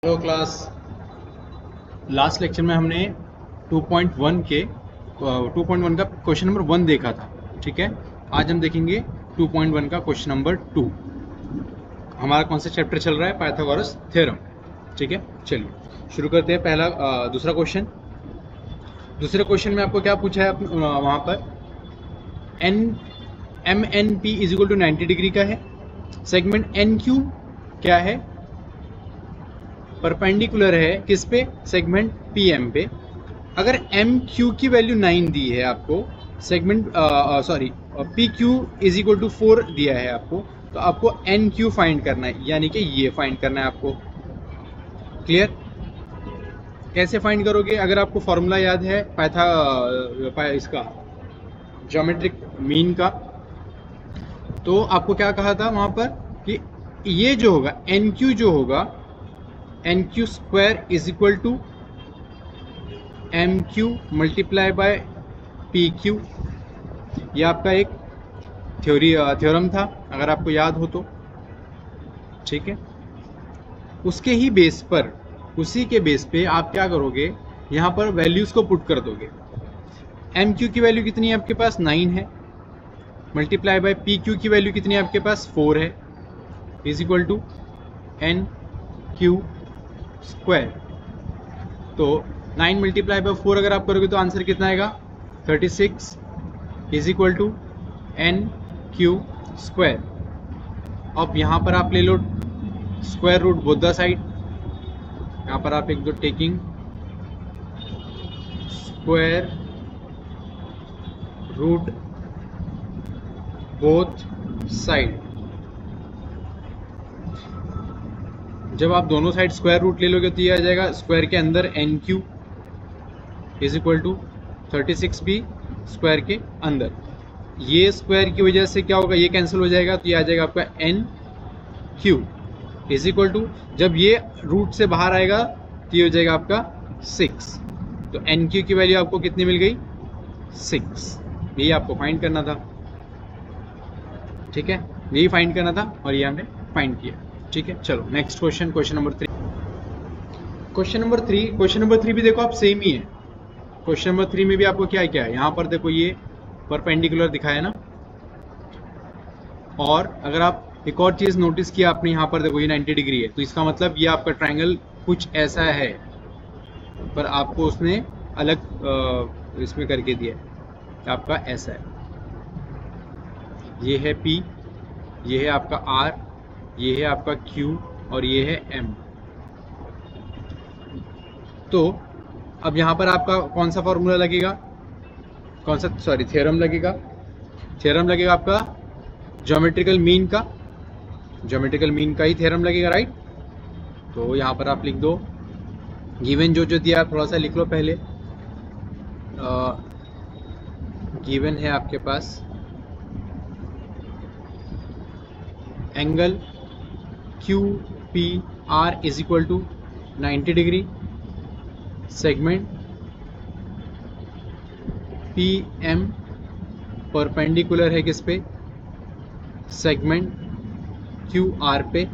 Hello class. Last lecture में हमने 2.1 का क्वेश्चन नंबर 1 देखा था। ठीक है, आज हम देखेंगे 2.1 का क्वेश्चन नंबर 2। हमारा कौन सा चैप्टर चल रहा है? Pythagoras theorem. ठीक है, चलिए शुरू करते हैं। दूसरा क्वेश्चन। दूसरे क्वेश्चन में आपको क्या पूछा है? वहाँ पर MNP is equal to 90 degree का है। सेगमेंट NQ क्या है? परपेंडिकुलर है किस पे? सेगमेंट PM पे। अगर MQ की वैल्यू 9 दी है आपको, segment PQ is equal to 4 दिया है आपको, तो आपको NQ फाइंड करना है, यानी कि ये फाइंड करना है आपको। क्लियर? कैसे फाइंड करोगे? अगर आपको फॉर्मूला याद है इसका ज्योमेट्रिक मीन का, तो आपको क्या कहा था वहां पर कि ये जो होगा NQ जो होगा, NQ square is equal to MQ multiply by PQ। ये आपका एक थ्योरम था, अगर आपको याद हो तो। ठीक है, उसके ही बेस पर, उसी के बेस पे आप क्या करोगे, यहाँ पर वैल्यूज को पुट कर दोगे। MQ की वैल्यू कितनी है आपके पास? 9 है। मल्टीप्लाई बाय PQ की वैल्यू कितनी है आपके पास? 4 है। Is equal to NQ square. तो 9 मल्टीप्लाई बाय 4 अगर आप करोगे तो आंसर कितना आएगा? 36 is equal to NQ square. अब यहाँ पर आप ले लो square root both the side. यहाँ पर आप एक दो taking square root both side. जब आप दोनों साइड स्क्वायर रूट ले लोगे तो ये आ जाएगा स्क्वायर के अंदर NQ इज इक्वल टू 36 भी स्क्वायर के अंदर। ये स्क्वायर की वजह से क्या होगा? ये कैंसिल हो जाएगा, तो ये आ जाएगा आपका NQ इज इक्वल टू, जब ये रूट से बाहर आएगा तो ये हो जाएगा आपका 6। तो NQ की वैल्यू आपको कितनी मिल गई? 6। यही आपको फाइंड करना था। ठीक है, यही फाइंड करना था और ये हमने फाइंड किया। ठीक है, चलो next question, question number 3। Question number 3 भी देखो आप सेम ही है। क्वेश्चन नंबर 3 में भी आपको क्या है, यहाँ पर देखो ये परपेंडिकुलर दिखाया ना। और अगर आप एक और चीज़ नोटिस किया आपने, यहाँ पर देखो ये 90 डिग्री है, तो इसका मतलब ये आपका ट्रायंगल कुछ ऐसा है, पर आपको उसने अलग इसमें करके दिया है। आपका ऐसा है, ये है P, ये है आपका R, ये है आपका Q और ये है M। तो अब यहाँ पर आपका कौन सा फॉर्मूला लगेगा? थ्योरम लगेगा। थ्योरम लगेगा आपका ज्योमेट्रिकल मीन का। ज्योमेट्रिकल मीन का ही थ्योरम लगेगा, राइट? तो यहाँ पर आप लिख दो, गिवन जो दिया थोड़ा सा लिख लो पहले। गिवन है आपके पास angle QPR is equal to 90 degree, segment PM perpendicular है किस पे? सेगमेंट QR पे।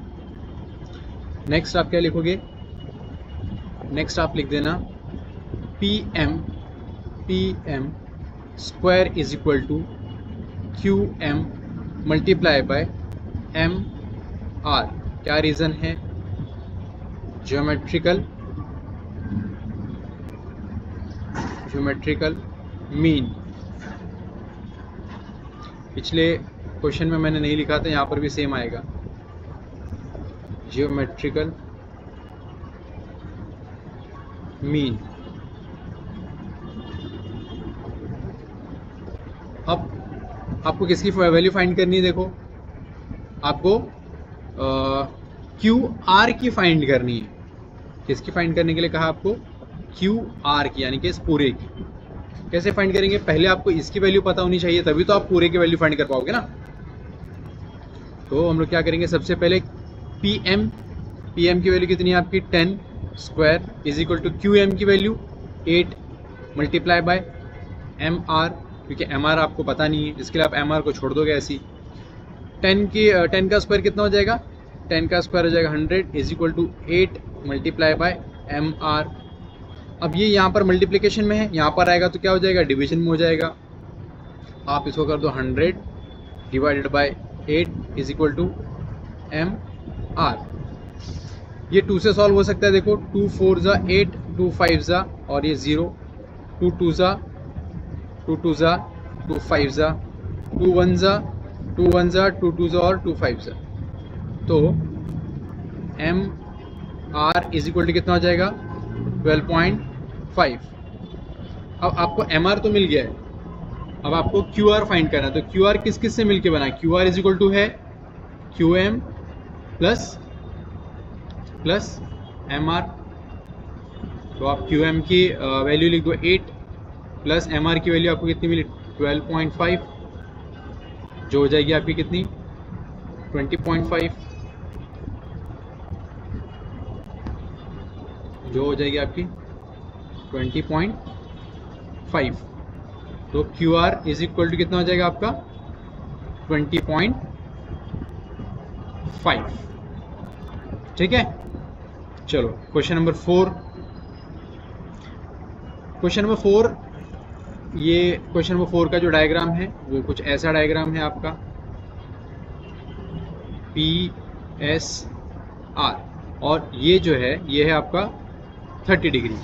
नेक्स्ट आप क्या लिखोगे? नेक्स्ट आप लिख देना PM square is equal to QM multiply by MR। क्या रीज़न है? Geometrical mean. पिछले क्वेश्चन में मैंने नहीं लिखा था, यहाँ पर भी सेम आएगा, ज्योमेट्रिकल मीन। अब आपको किसकी वैल्यू फाइंड करनी है? देखो, आपको QR की फाइंड करनी है। किसकी फाइंड करने के लिए कहा आपको? QR की, यानी कि इस पूरे की। कैसे फाइंड करेंगे? पहले आपको इसकी वैल्यू पता होनी चाहिए, तभी तो आप पूरे की वैल्यू फाइंड कर पाओगे ना। तो हम लोग क्या करेंगे? सबसे पहले PM की वैल्यू कितनी है आपकी? 10 square is equal to QM की वैल्यू 8 मल्टीप्लाई बाय MR, क्योंकि MR आपको पता नहीं है, इसके लिए आप MR को छोड़ दोगे ऐसी। 10 का स्क्वायर कितना हो जाएगा? 10 का स्क्वायर हो जाएगा 100 is equal to 8 multiply by M R. अब ये यहाँ पर मल्टीप्लिकेशन में है, यहाँ पर आएगा तो क्या हो जाएगा, डिवीजन में हो जाएगा। आप इसको कर दो 100 divided by 8 is equal to M R. ये 2 से सॉल्व हो सकता है, देखो 2 4 ज़ा 8, 2 5 ज़ा और ये 0, 2 2 ज़ा 2 2 ज़ा 2 5 ज़ा 2 1 ज़ा 2 1 ज़ा 2 2 ज़ा और 2 5 ज़ा। तो M R is equal to कितना हो जाएगा 12.5। अब आपको एम आर तो मिल गया है, अब आपको क्यू आर फाइंड करना है। तो क्यू आर किस किस से मिलके बना है, Q R is equal to है Q M plus M R. तो आप क्यू एम की वैल्यू लिख दो 8 प्लस एम आर की वैल्यू आपको कितनी मिली 12.5, जो हो जाएगी आपकी कितनी 20.5, जो हो जाएगी आपकी 20.5। तो Q R is equal to कितना हो जाएगा आपका 20.5। ठीक है, चलो क्वेश्चन नंबर 4। क्वेश्चन नंबर 4, ये क्वेश्चन नंबर 4 का जो डायग्राम है वो कुछ ऐसा डायग्राम है आपका पी एस आर, और ये जो है ये है आपका 30 डिग्री।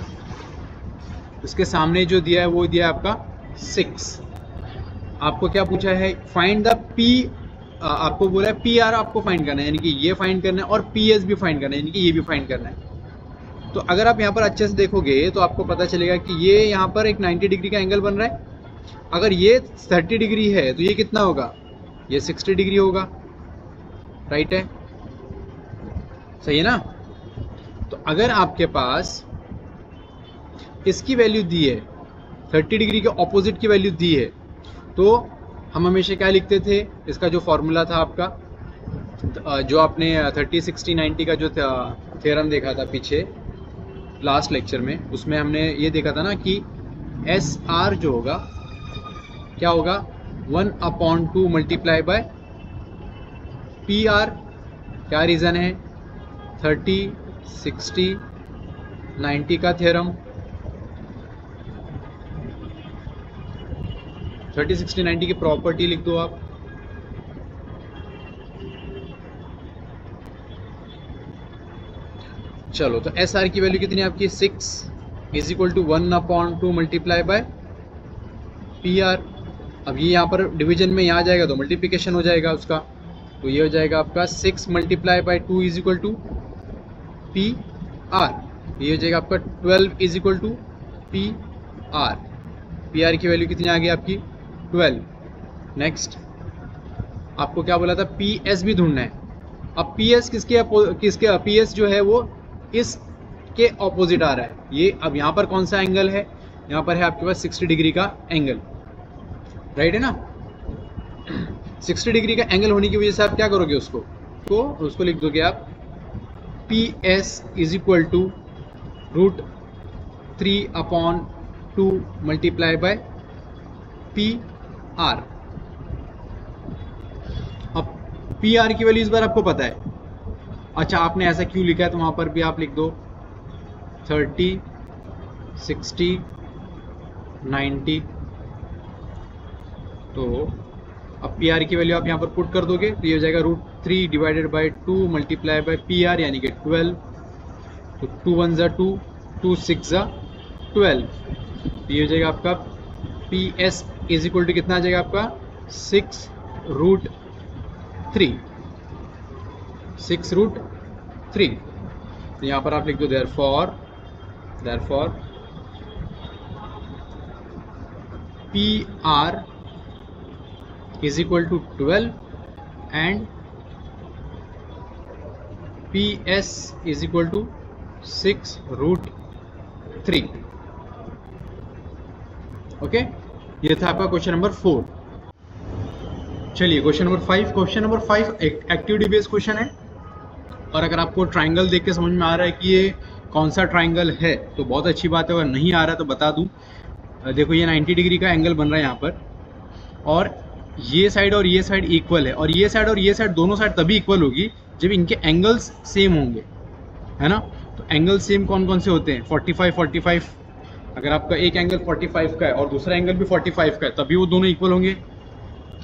उसके सामने जो दिया है वो दिया है आपका 6। आपको क्या पूछा है, फाइंड द पी, आपको बोला है पी आर आपको फाइंड करना है, यानी कि ये फाइंड करना है, और पी एस भी फाइंड करना है, यानी कि ये भी फाइंड करना है। तो अगर आप यहाँ पर अच्छे से देखोगे तो आपको पता चलेगा कि ये यहाँ पर एक 90 डिग्री का एंगल बन रहा है। अगर ये 30 डिग्री है तो ये कितना होगा, ये 60 डिग्री होगा, राइट है, सही है ना। तो अगर आपके पास इसकी वैल्यू दी है, 30 डिग्री के ऑपोजिट की वैल्यू दी है, तो हम हमेशा क्या लिखते थे, इसका जो फॉर्मूला था आपका, जो आपने 30 60 90 का जो थ्योरम देखा था पीछे लास्ट लेक्चर में, उसमें हमने ये देखा था ना कि एस आर जो होगा क्या होगा 1/2 मल्टीप्लाई बाय पी आर। क्या रीज़न है, 30 60 90 का थ्योरम, 30 60 90 की प्रॉपर्टी लिख दो आप। चलो, तो एस आर की वैल्यू कितनी है आपकी 6 is equal to 1/2 multiply by P R. अब ये यहाँ पर डिवीजन में यहाँ आ जाएगा तो मल्टीप्लिकेशन हो जाएगा उसका, तो ये हो जाएगा आपका 6 multiply by 2 is equal to P R. ये हो जाएगा आपका 12 is equal to P R. P R की वैल्यू कितनी आ गई आपकी 12। नेक्स्ट आपको क्या बोला था, पी एस भी ढूंढना है। अब पी एस किसके पी एस जो है वो इसके ऑपोजिट आ रहा है। ये अब यहाँ पर कौन सा एंगल है, यहाँ पर है आपके पास 60 डिग्री का एंगल, राइट है ना। 60 डिग्री का एंगल होने की वजह से आप क्या करोगे, उसको लिख दोगे आप P S is equal to √3/2 multiply by P R. अब पी आर की वैल्यू इस बार आपको पता है। अच्छा, आपने ऐसा क्यों लिखा है, तो वहां पर भी आप लिख दो 30 60 90। तो अब पी आर की वैल्यू आप यहाँ पर पुट कर दोगे तो ये हो जाएगा √3 divided by 2 multiply by P are, यानी कि 12। तो 2 1 ज़ा 2, 2 6 ज़ा 12। तो ये हो जाएगा आपका P S is equal to कितना आ जाएगा आपका 6√3। 6√3। तो यहाँ पर आप लिख दो therefore P R is equal to 12 and P S is equal to 6√3। Okay, ये था आपका क्वेश्चन नंबर 4। चलिए question number 5। Question number 5 activity based question है, और अगर आपको ट्राइंगल देख के समझ में आ रहा है कि ये कौन सा ट्राइंगल है तो बहुत अच्छी बात है, अगर नहीं आ रहा है तो बता दूं। देखो ये 90 डिग्री का एंगल बन रहा है यहाँ पर, और ये साइड और ये साइड इक्वल है, और ये साइड दोनों साइड तभी इक्वल होगी जब इनके एंगल्स सेम होंगे, है ना। तो एंगल सेम कौन कौन से होते हैं? 45 45। अगर आपका एक एंगल 45 का है और दूसरा एंगल भी 45 का है, तभी वो दोनों इक्वल होंगे,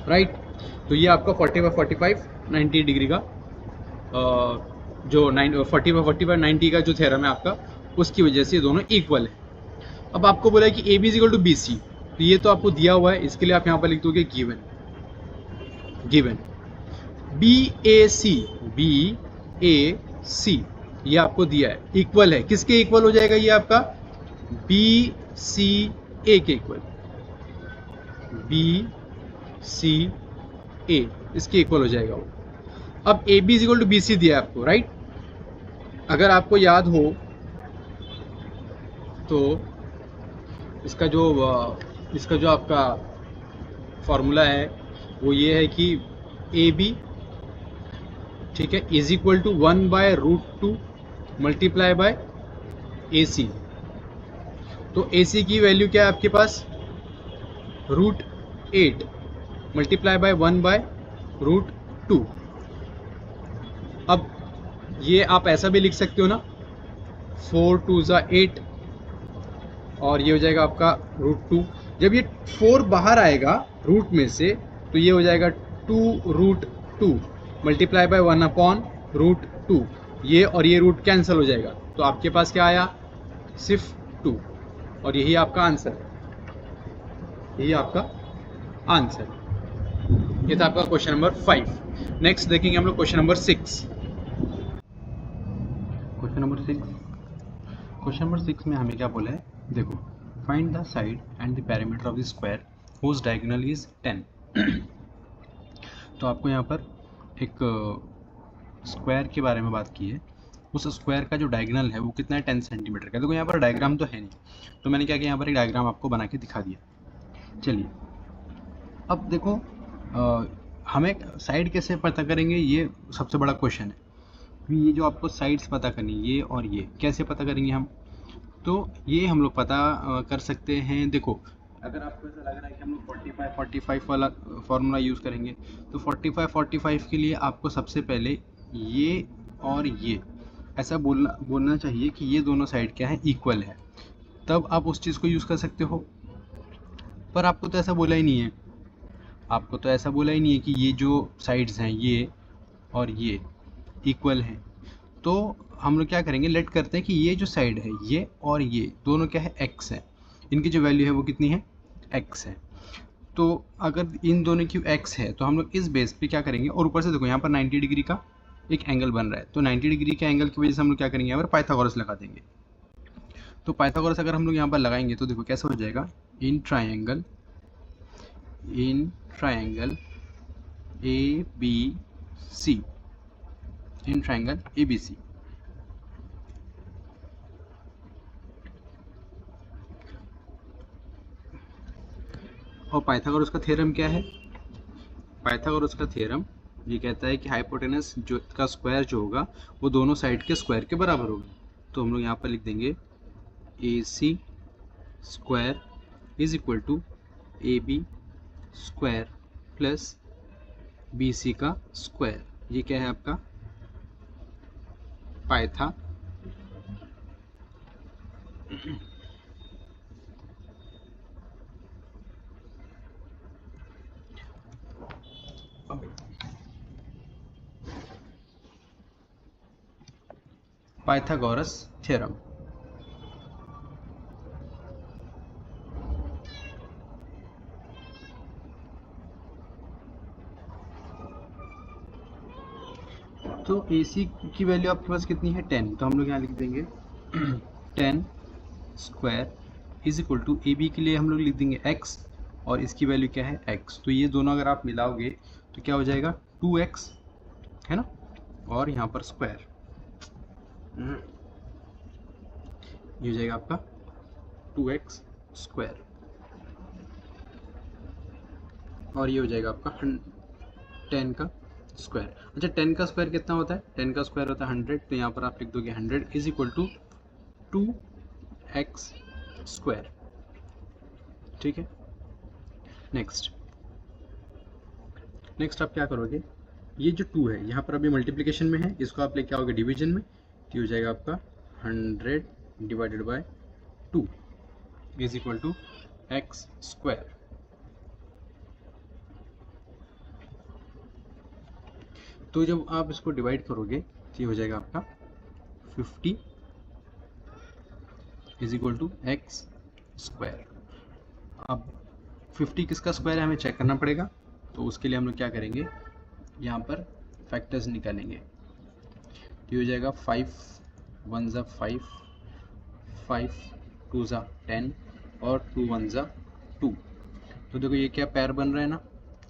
राइट। तो ये आपका 45 45 90 डिग्री का जो 45 45 90 का जो थ्योरम है आपका, उसकी वजह से ये दोनों इक्वल है। अब आपको बोला है कि A B is equal to B C, तो ये तो आपको दिया हुआ है, इसके लिए आप यहाँ पर लिख दोगे गिवन बी ए सी, ये आपको दिया है, इक्वल है। किसके इक्वल हो जाएगा ये आपका? बी सी ए के इक्वल, बी सी ए इसके इक्वल हो जाएगा वो। अब A B is equal to B C दिया है आपको, राइट। अगर आपको याद हो तो इसका जो आपका फॉर्मूला है वो ये है कि ए बी, ठीक है, is equal to 1/√2 multiply by A C. तो ए सी की वैल्यू क्या है आपके पास? √8 मल्टीप्लाई बाय 1/√2। अब ये आप ऐसा भी लिख सकते हो ना, 4 2 8, और ये हो जाएगा आपका √2। जब ये 4 बाहर आएगा रूट में से, तो ये हो जाएगा 2√2 मल्टीप्लाई बाय 1/√2। ये और ये रूट कैंसिल हो जाएगा, तो आपके पास क्या आया? सिर्फ 2। और यही आपका आंसर है, यही आपका आंसर। ये था आपका क्वेश्चन नंबर 5। नेक्स्ट देखेंगे हम लोग क्वेश्चन नंबर 6। क्वेश्चन नंबर 6 में हमें क्या बोला है? देखो, find the side and the parameter of the square whose diagonal is 10। तो आपको यहाँ पर एक स्क्वायर के बारे में बात की है। उस स्क्वायर का जो डायगोनल है वो कितना है? 10 सेंटीमीटर का। देखो यहाँ पर डायग्राम तो है नहीं, तो मैंने क्या किया, यहाँ पर एक डायग्राम आपको बना के दिखा दिया। चलिए, अब देखो हमें साइड कैसे पता करेंगे, ये सबसे बड़ा क्वेश्चन है। ये जो आपको साइड्स पता करनी, ये और ये कैसे पता करेंगे हम? तो ये हम लोग पता कर सकते हैं। देखो, अगर आपको ऐसा लग रहा है कि हम लोग 45 45 वाला फॉर्मूला यूज़ करेंगे, तो 45 45 के लिए आपको सबसे पहले ये और ये ऐसा बोलना चाहिए कि ये दोनों साइड क्या है? इक्वल है, तब आप उस चीज़ को यूज़ कर सकते हो। पर आपको तो ऐसा बोला ही नहीं है, आपको तो ऐसा बोला ही नहीं है कि ये जो साइड्स हैं ये और ये इक्वल हैं। तो हम लोग क्या करेंगे, लेट करते हैं कि ये जो साइड है ये और ये दोनों क्या है? एक्स है। इनकी जो वैल्यू है वो कितनी है? एक्स है। तो अगर इन दोनों की एक्स है तो हम लोग इस बेस पे क्या करेंगे, और ऊपर से देखो यहाँ पर 90 डिग्री का एक एंगल बन रहा है, तो 90 डिग्री के एंगल की वजह से हम लोग क्या करेंगे, यहाँ पर पाइथागोरस लगा देंगे। तो पाइथागोरस अगर हम लोग यहाँ पर लगाएंगे तो देखो कैसे हो जाएगा, in triangle A B C, in triangle A B C. और पाइथागोरस का थ्योरम क्या है? पाइथागोरस का थ्योरम ये कहता है कि हाइपोटेनस जो का स्क्वायर जो होगा वो दोनों साइड के स्क्वायर के बराबर होगा। तो हम लोग यहाँ पर लिख देंगे A C square is equal to A B square plus B C का स्क्वायर। ये क्या है आपका? Pytha Pythagoras theorem. तो ए सी की वैल्यू आपके पास कितनी है? 10। तो हम लोग यहाँ लिख देंगे 10 square is equal to A B के लिए हम लोग लिख देंगे x, और इसकी वैल्यू क्या है? x। तो ये दोनों अगर आप मिलाओगे तो क्या हो जाएगा? 2x, है ना, और यहाँ पर स्क्वायर, ये हो जाएगा आपका 2x स्क्वायर, और ये हो जाएगा आपका 10 का स्क्वायर। अच्छा, 10 का स्क्वायर कितना होता है? 10 का स्क्वायर होता है 100। तो यहाँ पर आप लिख दोगे 100 is equal to 2x square. ठीक है, नेक्स्ट आप क्या करोगे, ये जो 2 है यहाँ पर अभी मल्टीप्लिकेशन में है, इसको आप लेके आओगे डिवीजन में, तो हो जाएगा आपका 100 divided by 2 is equal to x square. तो जब आप इसको डिवाइड करोगे तो ये हो जाएगा आपका 50 is equal to x square. अब 50 किसका स्क्वायर है हमें चेक करना पड़ेगा, तो उसके लिए हम लोग क्या करेंगे, यहाँ पर फैक्टर्स निकालेंगे। तो ये हो जाएगा 5 1 ज़ा 5, 5 2 ज़ा 10 और 2 1 ज़ा 2। तो देखो ये क्या पेयर बन रहा है ना,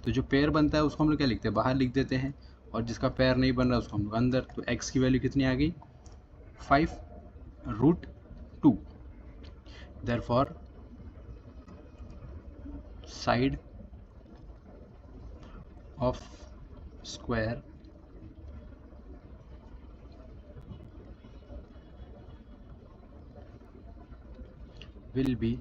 तो जो पेयर बनता है उसको हम लोग क्या लिखते हैं, बाहर लिख देते हैं, और जिसका पेयर नहीं बन रहा उसको हम लोग अंदर। तो x की वैल्यू कितनी आ गई, 5√2। Therefore side of square will be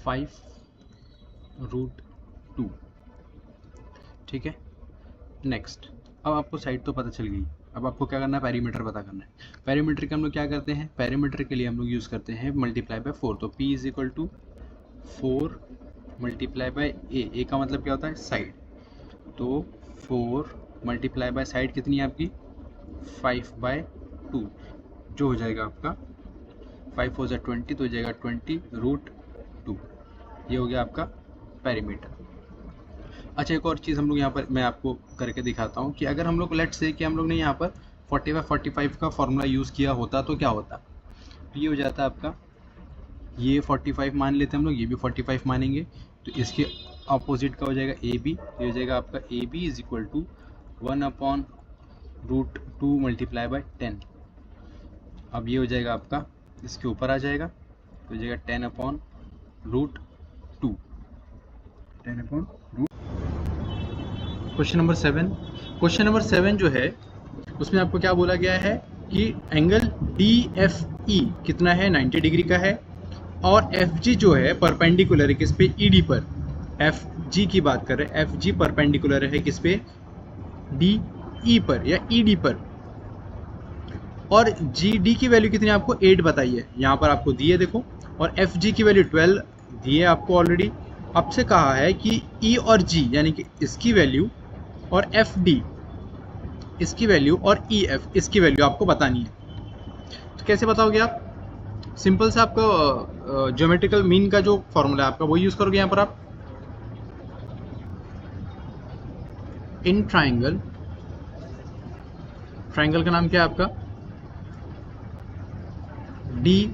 5√2। ठीक है, नेक्स्ट। अब आपको साइड तो पता चल गई, अब आपको क्या करना है, पेरीमीटर पता करना है। पेरीमीटर के हम लोग क्या करते हैं, पेरीमीटर के लिए हम लोग यूज़ करते हैं मल्टीप्लाई बाय 4। तो p is equal to 4 multiply by A का मतलब क्या होता है, साइड। तो 4 मल्टीप्लाई बाय साइड कितनी है आपकी, 5/2, जो हो जाएगा आपका 5 4 20, तो हो जाएगा 20√2। ये हो गया आपका पेरीमीटर। अच्छा, एक और चीज़ हम लोग यहाँ पर मैं आपको करके दिखाता हूँ कि अगर हम लोग लेट्स से कि हम लोग ने यहाँ पर 45 का फॉर्मूला यूज़ किया होता तो क्या होता। तो ये हो जाता आपका, ये 45 मान लेते हैं हम लोग, ये भी 45 मानेंगे, तो इसके अपोजिट का हो जाएगा ए बी। ये हो जाएगा आपका A B is equal to 1/√2 multiply by 10। अब ये हो जाएगा आपका, इसके ऊपर आ जाएगा, तो हो जाएगा 10/√2। 10/√। Question number 7। क्वेश्चन नंबर 7 जो है उसमें आपको क्या बोला गया है कि एंगल DFE कितना है, 90 डिग्री का है, और FG जो है परपेंडिकुलर है किस पे, ED पर। FG की बात कर रहे हैं, FG परपेंडिकुलर है किस पे, DE पर या ED पर। और GD की वैल्यू कितनी आपको 8 बताई है, यहाँ पर आपको दी है देखो, और FG की वैल्यू 12 दी है आपको ऑलरेडी। आपसे कहा है कि E और G यानी कि इसकी वैल्यू, और FD इसकी वैल्यू, और EF इसकी वैल्यू आपको बतानी है। तो कैसे बताओगे आप, सिंपल सा आपको ज्योमेट्रिकल मीन का जो फॉर्मूला है आपका वो यूज करोगे। यहाँ पर आप इन ट्राइंगल का नाम क्या है आपका, DFE,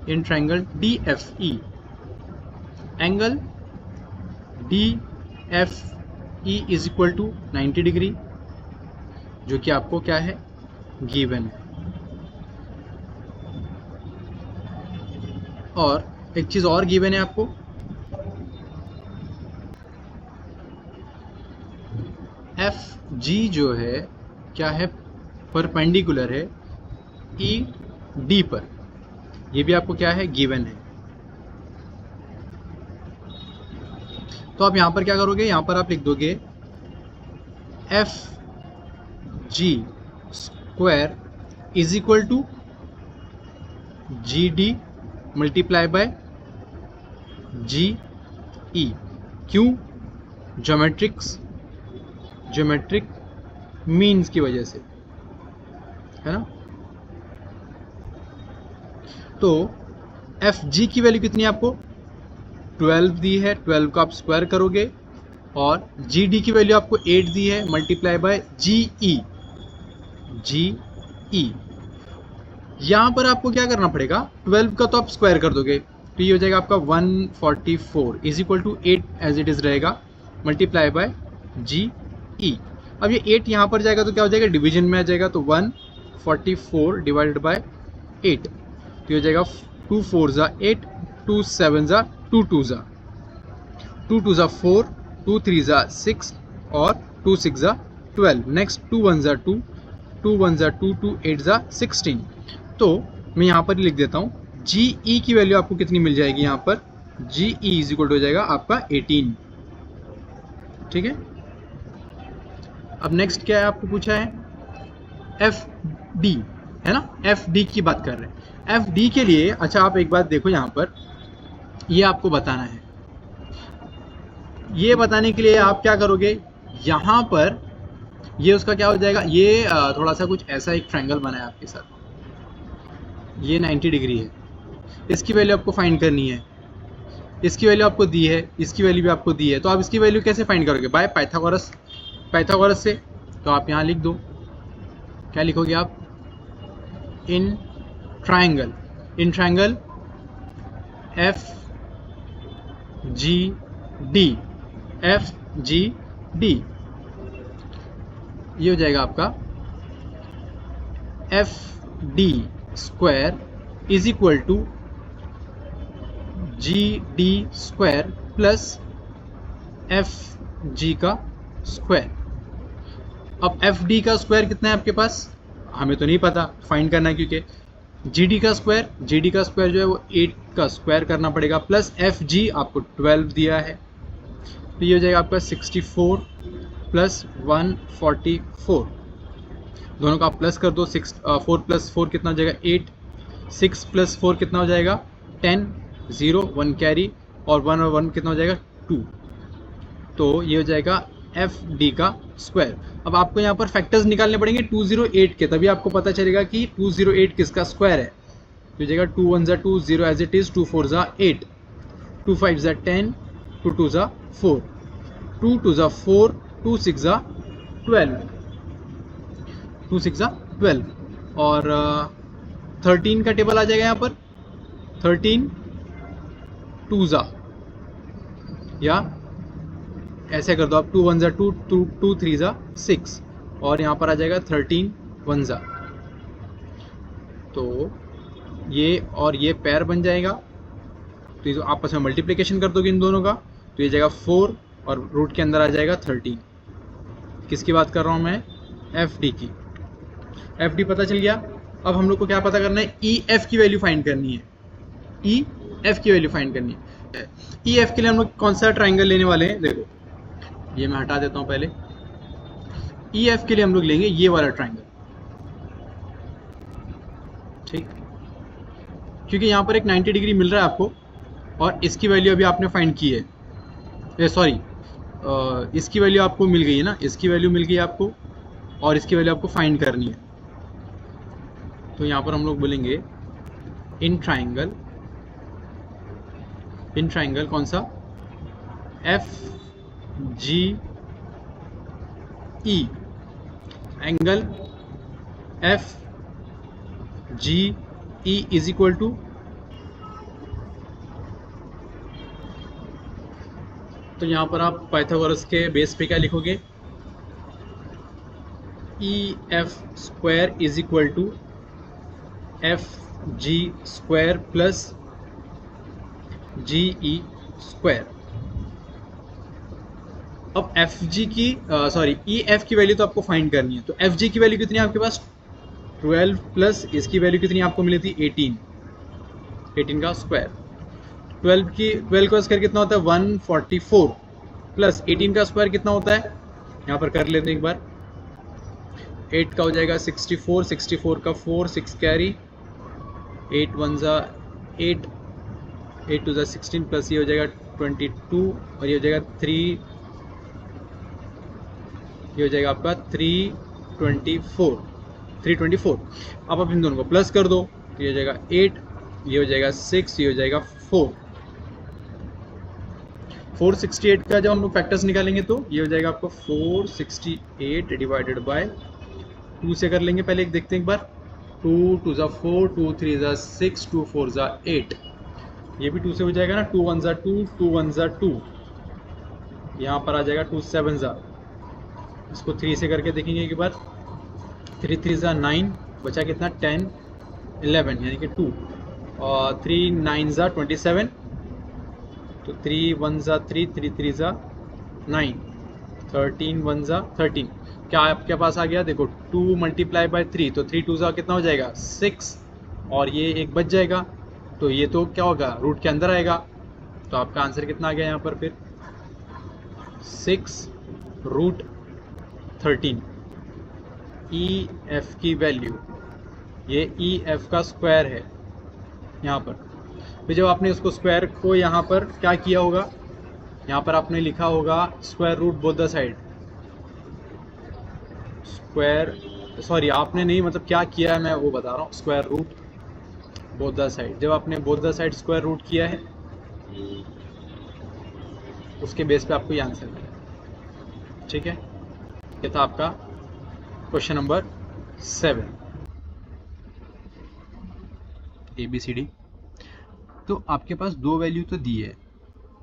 in triangle DFE, angle DFE is equal to 90 degree, जो कि आपको क्या है, गिवन है। और एक चीज और गिवन है आपको, FG जो है क्या है, परपेंडिकुलर है ED पर, ये भी आपको क्या है, गिवन है। तो आप यहाँ पर क्या करोगे, यहाँ पर आप लिख दोगे FG square is equal to GD multiply by GE। क्यों, ज्योमेट्रिक मीन्स की वजह से, है ना। तो FG की वैल्यू कितनी है आपको, 12 दी है, 12 को आप स्क्वायर करोगे, और GD की वैल्यू आपको 8 दी है, मल्टीप्लाई बाय GE। यहाँ पर आपको क्या करना पड़ेगा, 12 का तो आप स्क्वायर कर दोगे, तो ये हो जाएगा आपका 144 is equal to 8 as it is रहेगा, मल्टीप्लाई बाय GE। अब ये 8 यहाँ पर जाएगा तो क्या हो जाएगा, डिवीजन में आ जाएगा, तो 144 डिवाइडेड बाय 8, तो ये हो जाएगा 2 4 ज़ा 8, 2 7 ज़ा 2 2 ज़ा 2 2 ज़ा 4, 2 3 ज़ा 6 और 2 6 ज़ा 12। नेक्स्ट 2 1 ज़ा 2, 2 1 ज़ा 2, 2 8 ज़ा 16। तो मैं यहाँ पर ही लिख देता हूँ जी ई की वैल्यू आपको कितनी मिल जाएगी यहाँ पर, जी ई इज इक्वल टू हो जाएगा आपका 18। ठीक है, अब नेक्स्ट क्या है, आपको पूछा है एफ डी, है ना, एफ डी की बात कर रहे हैं। एफ डी के लिए अच्छा आप एक बात देखो यहाँ पर, ये आपको बताना है, ये बताने के लिए आप क्या करोगे, यहाँ पर ये उसका क्या हो जाएगा, ये थोड़ा सा कुछ ऐसा एक ट्रायंगल बना है आपके साथ, ये 90 डिग्री है, इसकी वैल्यू आपको फाइंड करनी है, इसकी वैल्यू आपको दी है, इसकी वैल्यू भी आपको दी है, तो आप इसकी वैल्यू कैसे फाइंड करोगे, बाय पाइथागोरस, पाइथागोरस से। तो आप यहाँ लिख दो, क्या लिखोगे आप, in triangle F G D, F G D, ये हो जाएगा आपका F D square is equal to G D square plus F G का स्क्वायर। अब एफ डी का स्क्वायर कितना है आपके पास, हमें तो नहीं पता, फाइंड करना है, क्योंकि जी डी का स्क्वायर जो है वो 8 का स्क्वायर करना पड़ेगा, प्लस एफ जी आपको 12 दिया है, तो ये हो जाएगा आपका 64 प्लस 144, दोनों का आप प्लस कर दो, 4 प्लस 4 कितना हो जाएगा 8, 6 प्लस 4 कितना हो जाएगा 10, 0 1 कैरी, और 1 और 1 कितना हो जाएगा 2, तो ये हो जाएगा एफ डी का स्क्वायर। अब आपको यहाँ पर फैक्टर्स निकालने पड़ेंगे 208 के, तभी आपको पता चलेगा कि 208 किसका स्क्वायर है। तो हो जाएगा 2 1 ज़ा 2, 0 एज इट इज, 2 4 ज़ा 8, 2 5 ज़ा 10, 2 2 ज़ा 4, 2 2 ज़ा 4, 2 6 ज़ा 12, 2 6 ज़ा 12, और 13 का टेबल आ जाएगा यहाँ पर, 13 2 ज़ा, या ऐसे कर दो आप, 2 1 ज़ा 2, 2 3 ज़ा 6, और यहाँ पर आ जाएगा 13 1 ज़ा, तो ये और ये पेयर बन जाएगा, तो ये आपस में मल्टीप्लिकेशन कर दोगे इन दोनों का, तो ये जाएगा 4 और रूट के अंदर आ जाएगा 13। किसकी बात कर रहा हूँ मैं, एफ डी की। एफ डी पता चल गया। अब हम लोग को क्या पता करना है, ई एफ की वैल्यू फाइंड करनी है, ई एफ की वैल्यू फाइंड करनी है। ई एफ के लिए हम लोग कौन सा ट्राइंगल लेने वाले हैं, देखो ये मैं हटा देता हूँ पहले, ई एफ के लिए हम लोग लेंगे ये वाला ट्राइंगल, ठीक, क्योंकि यहाँ पर एक 90 डिग्री मिल रहा है आपको, और इसकी वैल्यू अभी आपने फाइंड की है, सॉरी इसकी वैल्यू आपको मिल गई है ना, इसकी वैल्यू मिल गई आपको, और इसकी वैल्यू आपको फाइंड करनी है। तो यहाँ पर हम लोग बोलेंगे इन ट्राइंगल कौन सा, F G E, angle F G E is equal to, तो यहाँ पर आप पाइथागोरस के बेस पे क्या लिखोगे, E F square is equal to F G square plus G E square. अब एफ जी की सॉरी ई एफ की वैल्यू तो आपको फाइंड करनी है, तो एफ जी की वैल्यू कितनी है आपके पास 12 प्लस इसकी वैल्यू कितनी आपको मिली थी 18 का स्क्वायर, 12 का स्क्वायर कितना होता है 144, प्लस 18 का स्क्वायर कितना होता है, यहाँ पर कर लेते हैं एक बार, 8 का हो जाएगा 64, 64 का 4, 6 कैरी, 8 1 ज़ा 8, 8 2 ज़ा 16, प्लस ये हो जाएगा 22, और ये हो जाएगा 3, ये हो जाएगा आपका 324। अब आप इन दोनों को प्लस कर दो, तो ये हो जाएगा 8, ये हो जाएगा 6, ये हो जाएगा 4, 468 का जब हम लोग फैक्टर्स निकालेंगे तो ये हो जाएगा आपको 468 डिवाइडेड बाय 2 से कर लेंगे, पहले एक देखते हैं एक बार, 2 2 ज़ा 4, 2 3 ज़ा 6, 2 4 ज़ा 8, ये भी 2 से हो जाएगा ना, 2 1 ज़ा 2, 2 1 ज़ा 2, यहाँ पर आ जाएगा 2 7 ज़ा, इसको 3 से करके देखेंगे एक बार, 3 3 ज़ा 9, बचा कितना 10 11 यानी कि 2, और 3 9 ज़ा 27, तो 3 1 ज़ा 3, 3 3 ज़ा 9, 13 1 ज़ा 13, क्या आपके पास आ गया, देखो 2 मल्टीप्लाई बाय 3, तो 3 2 ज़ा कितना हो जाएगा 6, और ये एक बच जाएगा, तो ये तो क्या होगा, रूट के अंदर आएगा। तो आपका आंसर कितना आ गया यहाँ पर फिर 6√13। ई एफ की वैल्यू, ये ई एफ का स्क्वायर है यहाँ पर। फिर जब आपने उसको स्क्वायर को यहाँ पर क्या किया होगा, यहाँ पर आपने लिखा होगा square root both the side. Square, sorry आपने नहीं, मतलब क्या किया है मैं वो बता रहा हूँ। Square root both the side, जब आपने both the side square root किया है उसके बेस पे आपको ये आंसर मिला। ठीक है, ये था आपका क्वेश्चन नंबर 7 ABCD। तो आपके पास दो वैल्यू तो दी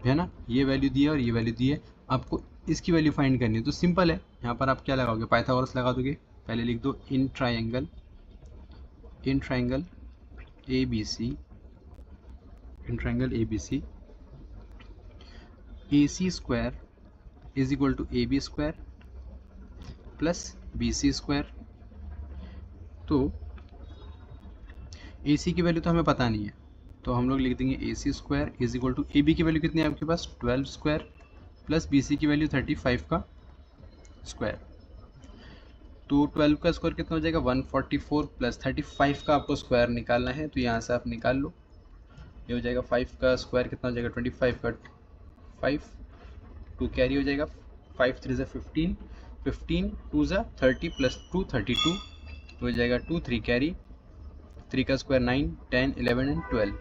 है ना, ये वैल्यू दी है और ये वैल्यू दी है। आपको इसकी वैल्यू फाइंड करनी है, तो सिंपल है। यहाँ पर आप क्या लगाओगे, पाइथागोरस लगा दोगे। पहले लिख दो in triangle ABC, in triangle ABC AC square is equal to AB square plus BC square. तो AC की वैल्यू तो हमें पता नहीं है, तो हम लोग लिख देंगे AC square is equal to AB की वैल्यू कितनी है आपके पास 12 स्क्वायर प्लस BC की वैल्यू 35 का स्क्वायर। तो 12 का स्क्वायर कितना हो जाएगा 144 प्लस 35 का आपको स्क्वायर निकालना है, तो यहाँ से आप निकाल लो। ये हो जाएगा 5 का स्क्वायर कितना हो जाएगा 25 का 5, 2 कैरी हो जाएगा, 5 3 ज़ा 15, 15 2 ज़ा 30 प्लस 2 32, तो हो जाएगा 2 3 कैरी, 3 का स्क्वायर 9 10 11 एंड 12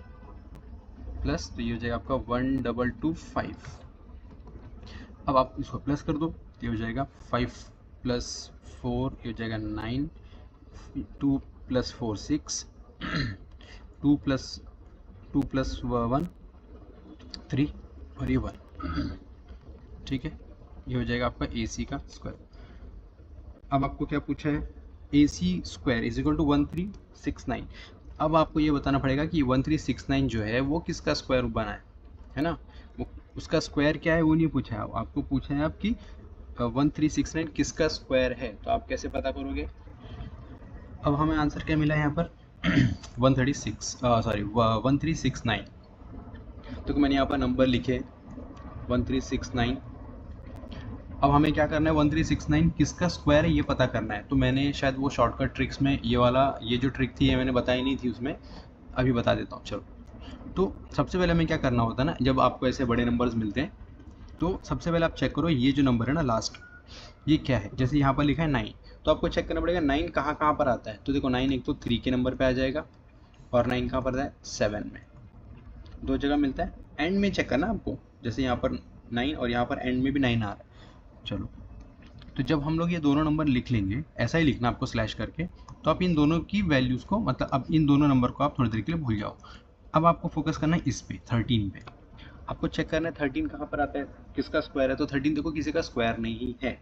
प्लस, तो ये हो जाएगा आपका 1225। अब आप इसको प्लस कर दो, ये हो जाएगा 5 प्लस 4, ये हो जाएगा 9, 2 प्लस 4 6, 2 प्लस 1 3 और ये 1। ठीक है, ये हो जाएगा आपका AC का स्क्वायर। अब आपको क्या पूछा है, AC square is equal to 1369। अब आपको ये बताना पड़ेगा कि 1369 जो है वो किसका स्क्वायर बना है ना। वो उसका स्क्वायर क्या है वो नहीं पूछा है, आपको पूछा है आपकी 1369 किसका स्क्वायर है। तो आप कैसे पता करोगे। अब हमें आंसर क्या मिला है यहाँ पर 1369। तो मैंने यहाँ पर नंबर लिखे 1369। अब हमें क्या करना है 1369 किसका स्क्वायर है ये पता करना है। तो मैंने शायद वो शॉर्टकट ट्रिक्स में ये जो ट्रिक थी ये मैंने बताई नहीं थी उसमें, अभी बता देता हूँ। चलो, तो सबसे पहले हमें क्या करना होता है ना, जब आपको ऐसे बड़े नंबर्स मिलते हैं तो सबसे पहले आप चेक करो ये जो नंबर है ना लास्ट, ये क्या है। जैसे यहाँ पर लिखा है 9, तो आपको चेक करना पड़ेगा 9 कहाँ कहाँ पर आता है। तो देखो 9 एक तो 3 के नंबर पे आ जाएगा और 9 कहाँ पर आता है 7 में, दो जगह मिलता है। एंड में चेक करना आपको, जैसे यहाँ पर 9 और यहाँ पर एंड में भी 9 आ रहा है। चलो, तो जब हम लोग ये दोनों नंबर लिख लेंगे, ऐसा ही लिखना आपको स्लैश करके, तो आप इन दोनों की वैल्यूज़ को, मतलब अब इन दोनों नंबर को आप थोड़ी देर के लिए भूल जाओ। अब आपको फोकस करना है इस पे 13 पे। आपको चेक करना है 13 कहाँ पर आता है, किसका स्क्वायर है। तो 13 देखो किसी का स्क्वायर नहीं है,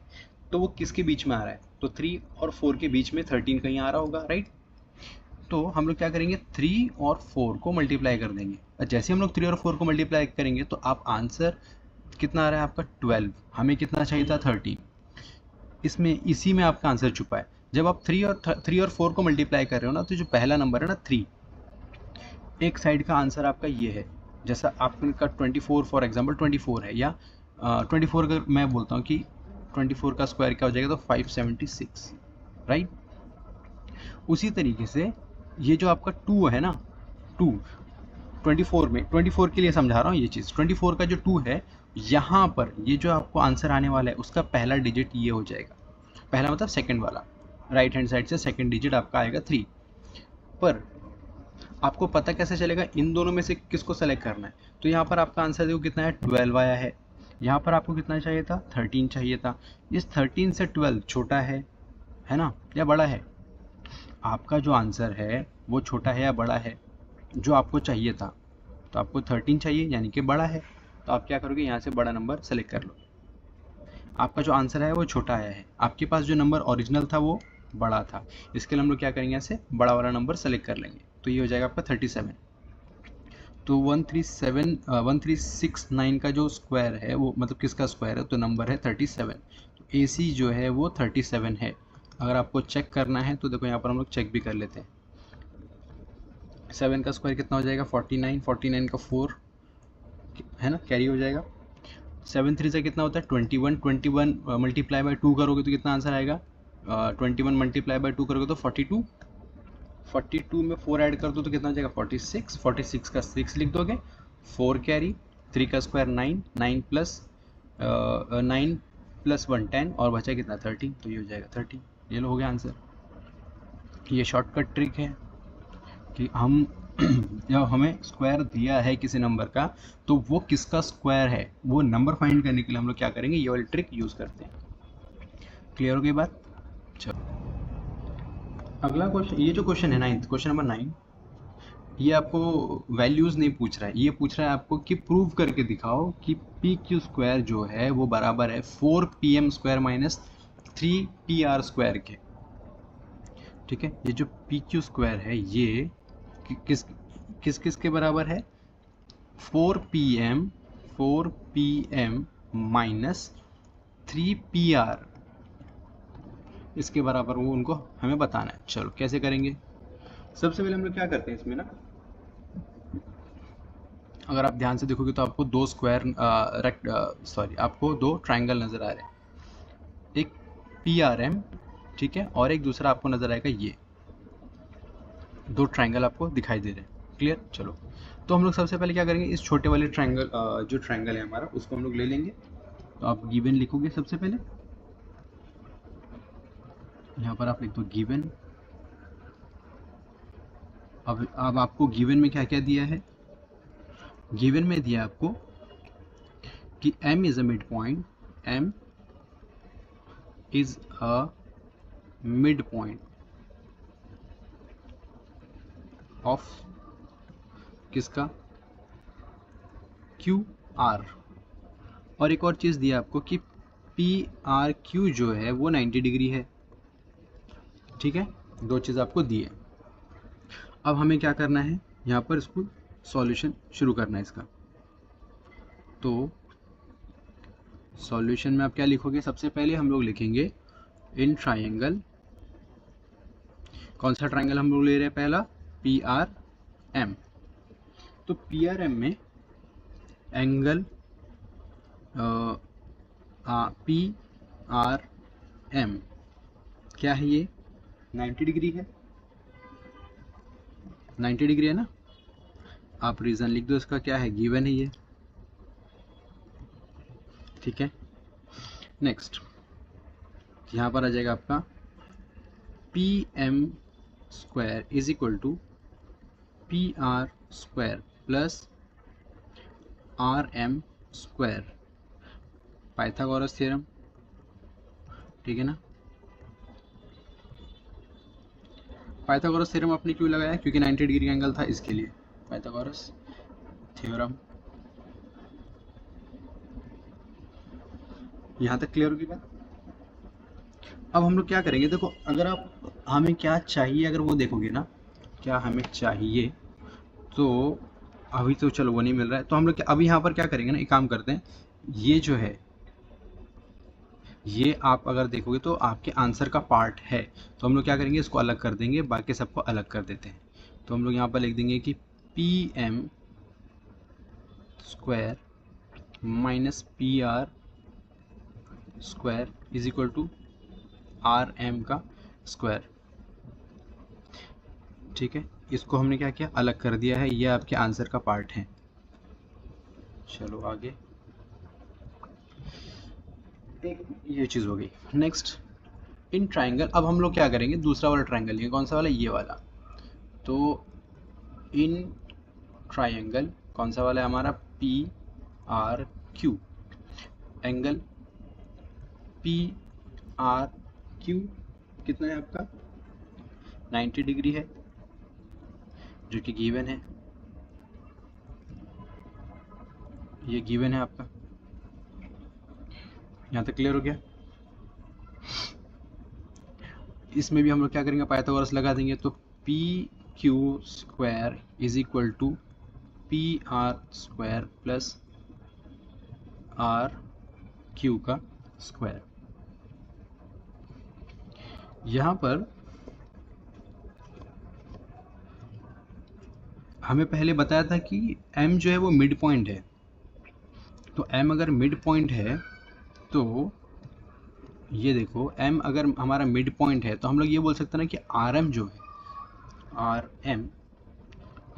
तो वो किसके बीच में आ रहा है, तो 3 और 4 के बीच में 13 कहीं आ रहा होगा, राइट। तो हम लोग क्या करेंगे 3 और 4 को मल्टीप्लाई कर देंगे, और जैसे हम लोग 3 और 4 को मल्टीप्लाई करेंगे तो आप आंसर कितना आ रहा है आपका 12। हमें कितना चाहिए था 13, इसमें इसी में आपका आंसर छुपा है। जब आप 3 और 4 को मल्टीप्लाई कर रहे हो ना, तो जो पहला नंबर है ना 3, एक साइड का आंसर आपका ये है। जैसा आपका 24 फॉर एग्जांपल 24 है, या 24 अगर मैं बोलता हूँ कि 24 का स्क्वायर क्या हो जाएगा, तो 576, राइट। उसी तरीके से ये जो आपका 2 है ना, 2 24 में, 24 के लिए समझा रहा हूँ ये चीज़। 24 का जो 2 है, यहाँ पर ये जो आपको आंसर आने वाला है उसका पहला डिजिट ये हो जाएगा। पहला मतलब सेकंड वाला, राइट हैंड साइड से सेकंड डिजिट आपका आएगा 3। पर आपको पता कैसे चलेगा इन दोनों में से किसको सेलेक्ट करना है। तो यहाँ पर आपका आंसर देखो कितना है 12 आया है। यहाँ पर आपको कितना चाहिए था 13 चाहिए था। इस 13 से 12 छोटा है ना, या बड़ा है। आपका जो आंसर है वो छोटा है या बड़ा है जो आपको चाहिए था। तो आपको 13 चाहिए यानी कि बड़ा है, तो आप क्या करोगे यहाँ से बड़ा नंबर सेलेक्ट कर लो। आपका जो आंसर है वो छोटा आया है, आपके पास जो नंबर ओरिजिनल था वो बड़ा था, इसके लिए हम लोग क्या करेंगे ऐसे बड़ा वाला नंबर सेलेक्ट कर लेंगे। तो ये हो जाएगा आपका 37। तो 1369 का जो स्क्वायर है वो मतलब किसका स्क्वायर है, तो नंबर है 37। तो AC जो है वो 37 है। अगर आपको चेक करना है तो देखो यहाँ पर हम लोग चेक भी कर लेते हैं। 7 का स्क्वायर कितना हो जाएगा 49, 49 का 4 है ना, कैरी हो जाएगा। 7 3 से कितना होता है 21, 21 मल्टीप्लाई बाय 2 करोगे तो कितना आंसर आएगा, 21 मल्टीप्लाई बाय 2 करोगे तो 42, 42 में 4 ऐड कर दो तो कितना हो जाएगा 46, 46 का 6 लिख दोगे, 4 कैरी, 3 का स्क्वायर 9, 9 प्लस 9 प्लस 1 10 और बचा कितना 30, तो ये हो जाएगा 30। ये लो हो गया आंसर। ये शॉर्टकट ट्रिक है कि हम जब हमें स्क्वायर दिया है किसी नंबर का तो वो किसका स्क्वायर है वो नंबर फाइंड करने के लिए हम लोग क्या करेंगे, ये वाली ट्रिक यूज करते हैं। क्लियर हो गई बात। चलो अगला क्वेश्चन, ये जो क्वेश्चन है 9th, क्वेश्चन नंबर 9, ये आपको वैल्यूज नहीं पूछ रहा है, ये पूछ रहा है आपको कि प्रूव करके दिखाओ कि पी क्यू स्क्वायर जो है वो बराबर है 4pm square minus 3pr square के। ठीक है, ये जो पी क्यू स्क्वायर है ये किस किस किस के बराबर है, 4pm माइनस 3pr, इसके बराबर वो उनको हमें बताना है। चलो कैसे करेंगे, सबसे पहले हम लोग क्या करते हैं इसमें ना, अगर आप ध्यान से देखोगे तो आपको दो स्क्वायर आपको दो ट्रायंगल नजर आ रहे हैं, एक PRM, ठीक है, और एक दूसरा आपको नजर आएगा ये, दो ट्रायंगल आपको दिखाई दे रहे हैं। क्लियर। चलो तो हम लोग सबसे पहले क्या करेंगे, इस छोटे वाले ट्रायंगल जो ट्रायंगल है हमारा उसको हम लोग ले लेंगे। तो आप गिवन लिखोगे सबसे पहले, यहाँ पर आप लिख दो गिवन। अब आपको गिवन में क्या क्या दिया है, गिवन में दिया आपको कि M is a mid point, M is a mid point of किसका, QR। और एक और चीज दिया आपको कि PRQ जो है वो 90 डिग्री है। ठीक है, दो चीज आपको दी है। अब हमें क्या करना है, यहाँ पर इसको सॉल्यूशन शुरू करना है इसका। तो सॉल्यूशन में आप क्या लिखोगे, सबसे पहले हम लोग लिखेंगे इन ट्रायंगल, कौन सा ट्रायंगल हम लोग ले रहे हैं पहला, PRM। तो PRM में एंगल PRM क्या है, ये 90 डिग्री है, 90 डिग्री है ना। आप रीजन लिख दो इसका, क्या है, गिवन है ये। ठीक है, नेक्स्ट यहाँ पर आ जाएगा आपका PM square is equal to PR square plus RM square, Pythagoras theorem. ठीक है ना, पाइथागोरस थ्योरम आपने क्यों लगाया, क्योंकि 90 डिग्री का एंगल था इसके लिए पाइथागोरस थ्योरम। यहाँ तक क्लियर होगी बात। अब हम लोग क्या करेंगे, देखो अगर आप हमें क्या चाहिए अगर वो देखोगे ना, क्या हमें चाहिए, तो अभी तो चलो वो नहीं मिल रहा है, तो हम लोग अभी यहाँ पर क्या करेंगे ना, एक काम करते हैं, ये जो है ये आप अगर देखोगे तो आपके आंसर का पार्ट है, तो हम लोग क्या करेंगे, इसको अलग कर देंगे, बाकी सबको अलग कर देते हैं। तो हम लोग यहाँ पर लिख देंगे कि PM square minus PR square is equal to RM का स्क्वायर। ठीक है, इसको हमने क्या किया, अलग कर दिया है, ये आपके आंसर का पार्ट है। चलो आगे, एक ये चीज़ हो गई। नेक्स्ट इन ट्राइंगल, अब हम लोग क्या करेंगे, दूसरा वाला ट्राइंगल लेंगे, कौन सा वाला, ये वाला। तो इन ट्राइंगल कौन सा वाला है हमारा, PRQ, एंगल PRQ कितना है आपका 90 डिग्री है, जो कि गिवन है, ये गिवन है आपका। यहाँ तक क्लियर हो गया। इसमें भी हम लोग क्या करेंगे, पाइथागोरस लगा देंगे, तो PQ square is equal to PR square plus RQ का स्क्वायर। यहाँ पर हमें पहले बताया था कि m जो है वो मिड पॉइंट है, तो m अगर मिड पॉइंट है तो ये देखो m अगर हमारा मिड पॉइंट है तो हम लोग ये बोल सकते हैं ना कि rm जो है rm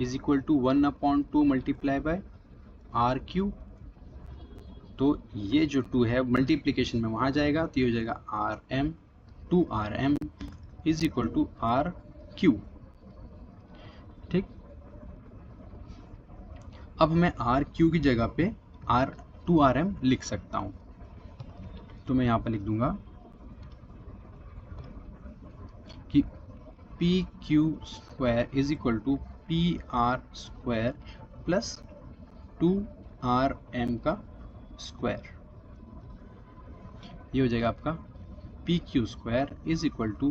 is equal to 1/2 multiply by R Q. तो ये जो 2 है मल्टीप्लिकेशन में वहाँ जाएगा, तो ये हो जाएगा R M 2rm is equal to R Q. ठीक, अब मैं आर क्यू की जगह पे आर 2rm लिख सकता हूँ, तो मैं यहाँ पर लिख दूंगा कि P Q square is equal to P R square plus 2rm का स्क्वायर। ये हो जाएगा आपका P Q square is equal to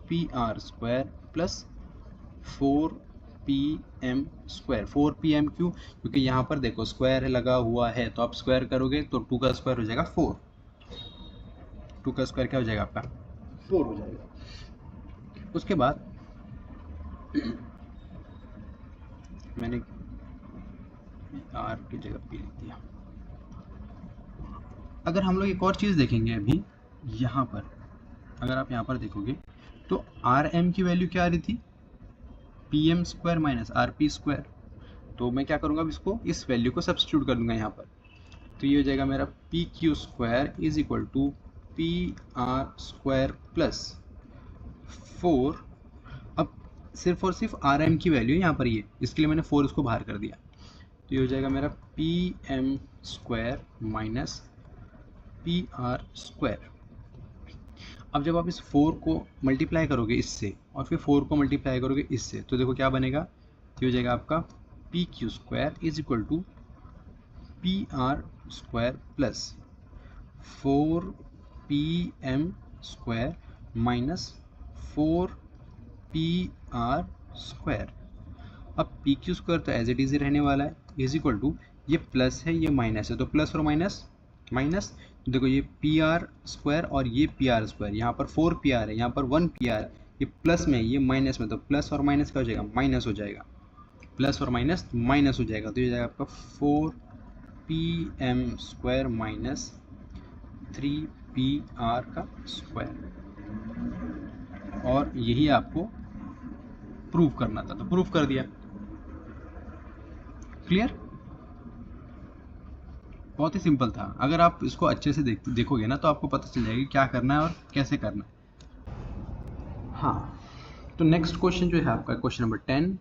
P R square plus 4pm square. 4pm क्यों? क्योंकि यहाँ पर देखो स्क्वायर लगा हुआ है, तो आप स्क्वायर करोगे तो 2 का स्क्वायर हो जाएगा 4। 2 का स्क्वायर क्या हो जाएगा आपका 4 हो जाएगा। उसके बाद मैंने आर की जगह पी लिख दिया। अगर हम लोग एक और चीज़ देखेंगे अभी यहाँ पर, अगर आप यहाँ पर देखोगे तो आर एम की वैल्यू क्या आ रही थी, P M square minus R P square. तो मैं क्या करूँगा, अब इसको इस वैल्यू को सब्स्टिट्यूट कर दूंगा यहाँ पर, तो ये हो जाएगा मेरा P Q square is equal to P R square plus 4। अब सिर्फ और सिर्फ आर एम की वैल्यू यहाँ पर ये, इसके लिए मैंने 4 इसको बाहर कर दिया, तो ये हो जाएगा मेरा P M square minus P R square. अब जब आप इस 4 को मल्टीप्लाई करोगे इससे और फिर 4 को मल्टीप्लाई करोगे इससे, तो देखो क्या बनेगा, तो हो जाएगा आपका P Q square is equal to P R square plus 4pm square minus 4pr square. अब पी क्यू स्क्वायर तो एज इट इज रहने वाला है, इज इक्वल टू ये प्लस है ये माइनस है, तो प्लस और माइनस माइनस, देखो ये पी आर स्क्वायर और ये पी आर स्क्वायर, यहाँ पर 4pr है, यहाँ पर 1pr, ये प्लस में ये माइनस में, तो प्लस और माइनस क्या हो जाएगा, माइनस हो जाएगा, प्लस और माइनस माइनस हो जाएगा, तो ये जाएगा आपका 4pm स्क्वायर माइनस 3pr का स्क्वायर। और यही आपको प्रूव करना था, तो प्रूव कर दिया। क्लियर? बहुत ही सिंपल था। अगर आप इसको अच्छे से देखोगे ना तो आपको पता चल जाएगा क्या करना है और कैसे करना है। हाँ, तो नेक्स्ट क्वेश्चन जो है आपका क्वेश्चन नंबर 10,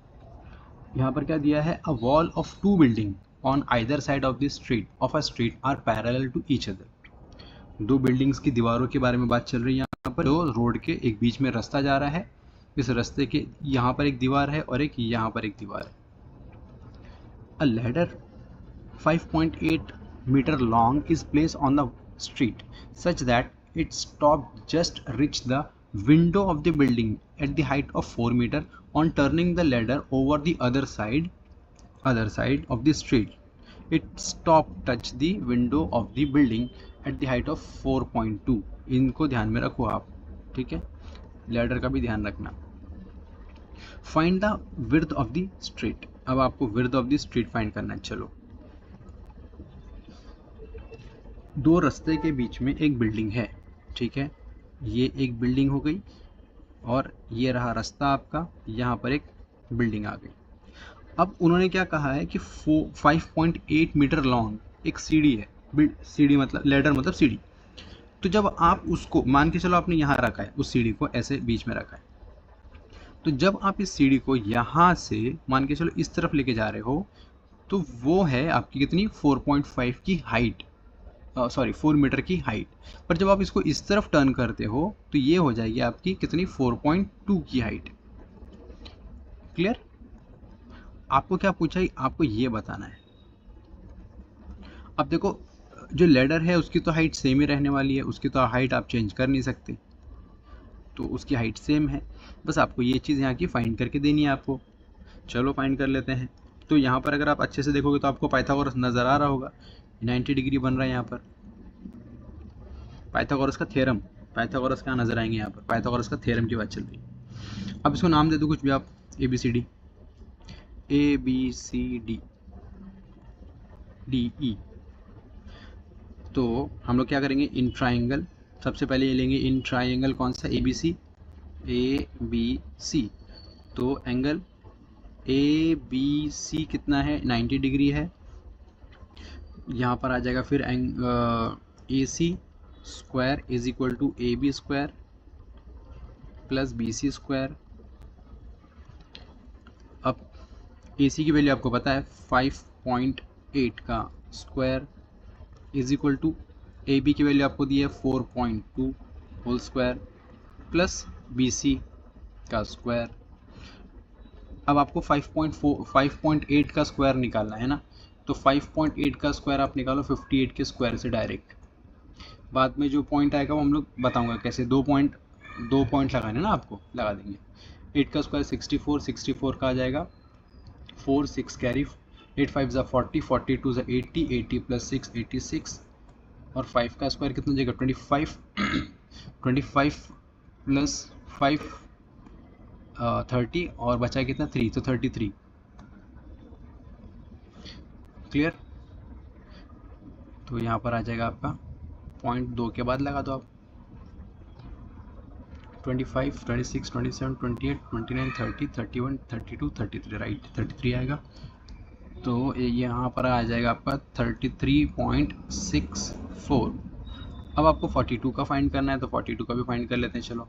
यहाँ पर क्या दिया है, a wall of 2 building on either side of the street of a street are parallel to each other. 2 buildings की दीवारों के बारे में बात चल रही है यहाँ पर, जो रोड के एक बीच में रास्ता जा रहा है, इस रास्ते के यहाँ पर एक दीवार है और एक यहाँ पर एक दीवार है। अ ladder 5.8 meter long is placed on the street such that its top just reach the window of the building at the height of 4 meter. On turning the ladder over the other side of the street, its top touch the window of the building at the height of 4.2. इनको ध्यान में रखो आप, ठीक है, ladder का भी ध्यान रखना। Find the width of the street. अब आपको width of the street find करना है। चलो, 2 रास्ते के बीच में एक बिल्डिंग है, ठीक है, ये एक बिल्डिंग हो गई और ये रहा रास्ता आपका, यहाँ पर एक बिल्डिंग आ गई। अब उन्होंने क्या कहा है कि 5.8 मीटर लॉन्ग एक सीढ़ी है, सीढ़ी मतलब लैडर मतलब सीढ़ी। तो जब आप उसको मान के चलो आपने यहाँ रखा है, उस सीढ़ी को ऐसे बीच में रखा है, तो जब आप इस सीढ़ी को यहाँ से मान के चलो इस तरफ लेके जा रहे हो, तो वो है आपकी कितनी 4.5 की हाइट, सॉरी 4 मीटर की हाइट। पर जब आप इसको इस तरफ टर्न करते हो तो ये हो जाएगी आपकी कितनी 4.2 की हाइट। क्लियर? आपको क्या पूछा है, आपको ये बताना है। अब देखो जो लैडर है उसकी तो हाइट सेम ही रहने वाली है, उसकी तो हाइट आप चेंज कर नहीं सकते, तो उसकी हाइट सेम है, बस आपको ये चीज़ यहाँ की फाइंड करके देनी है आपको। चलो फाइंड कर लेते हैं। तो यहाँ पर अगर आप अच्छे से देखोगे तो आपको पाइथागोरस नज़र आ रहा होगा, 90 डिग्री बन रहा है यहाँ पर, पाइथागोरस का थ्योरम। पाइथागोरस कहाँ नजर आएंगे, यहाँ पर पाइथागोरस का थ्योरम की बात चल रही है। अब इसको नाम दे दो कुछ भी आप, ABCD। ABCD DE। तो हम लोग क्या करेंगे, इन ट्राइंगल सबसे पहले ये लेंगे, इन ट्राइंगल कौन सा, ABC। तो एंगल ABC कितना है, 90 डिग्री है। यहाँ पर आ जाएगा फिर AC square is equal to AB square plus BC square. अब AC की वैल्यू आपको पता है 5.8 का square is equal to AB की वैल्यू आपको दी है 4.2 होल स्क्वायर प्लस BC का स्क्वायर। अब आपको 5.8 का स्क्वायर निकालना है ना, तो 5.8 का स्क्वायर आप निकालो 58 के स्क्वायर से डायरेक्ट। बाद में जो पॉइंट आएगा वो हम लोग बताऊंगा कैसे, दो पॉइंट लगाने ना, आपको लगा देंगे। 8 का स्क्वायर 64 का आ जाएगा 4 6 कैरी, 8 5 ज़ा 40, 42 ज़ा 80, 80 प्लस 6 86, और 5 का स्क्वायर कितना हो जाएगा 25, 25 प्लस 5 30, और बचा कितना 3, तो 33। क्लियर। तो यहाँ पर आ जाएगा आपका 0.2 के बाद लगा दो आप 25 26 27 28 29 30 31 32 33, राइट 33 आएगा। तो यहाँ पर आ जाएगा आपका 33.64। अब आपको 42 का फाइंड करना है, तो 42 का भी फाइंड कर लेते हैं। चलो,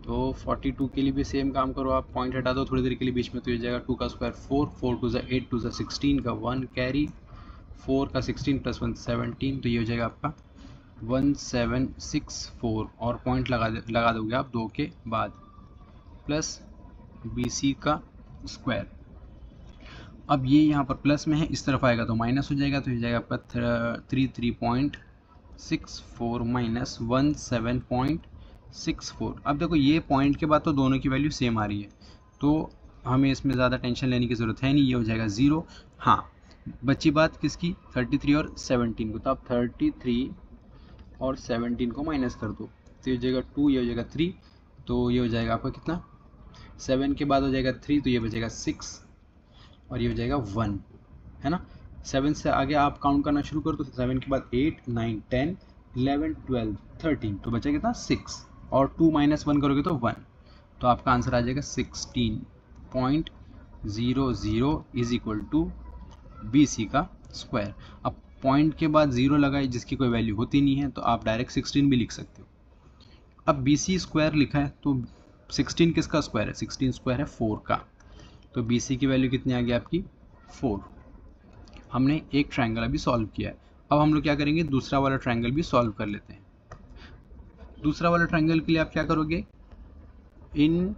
तो 42 के लिए भी सेम काम करो, आप पॉइंट हटा दो थोड़ी देर के लिए बीच में, तो ये जाएगा 2 का स्क्वायर 4, 4 2 ज़ा 8, 2 ज़ा 16 का 1 कैरी, 4 का 16 प्लस 1 17, तो ये हो जाएगा आपका 1764, और पॉइंट लगा दोगे आप 2 के बाद, प्लस BC का स्क्वायर। अब ये यहाँ पर प्लस में है, इस तरफ आएगा तो माइनस हो जाएगा, तो ये जाएगा आपका 33.64 माइनस 17.64। अब देखो ये पॉइंट के बाद तो दोनों की वैल्यू सेम आ रही है, तो हमें इसमें ज़्यादा टेंशन लेने की ज़रूरत है नहीं, ये हो जाएगा 0। हाँ, बची बात किसकी, 33 और 17 को, तो आप 33 और 17 को माइनस कर दो, तो ये हो जाएगा 2, ये हो जाएगा 3, तो ये हो जाएगा आपका कितना, 7 के बाद हो जाएगा 3, तो ये बचेगा 6, और ये हो जाएगा 1, है ना। 7 से आगे आप काउंट करना शुरू कर दो, 7 के बाद 8 9 10 11 12 13, तो बचा कितना 6, और 2 माइनस 1 करोगे तो 1, तो आपका आंसर आ जाएगा 16.00 इज इक्वल टू BC का स्क्वायर। अब पॉइंट के बाद 0 लगाए जिसकी कोई वैल्यू होती नहीं है, तो आप डायरेक्ट 16 भी लिख सकते हो। अब BC स्क्वायर लिखा है, तो 16 किसका स्क्वायर है, 16 स्क्वायर है 4 का, तो BC की वैल्यू कितनी आ गई आपकी 4। हमने एक ट्रायंगल अभी सॉल्व किया है, अब हम लोग क्या करेंगे, दूसरा वाला ट्रायंगल भी सॉल्व कर लेते हैं। दूसरा वाला ट्रायंगल के लिए आप क्या करोगे, इन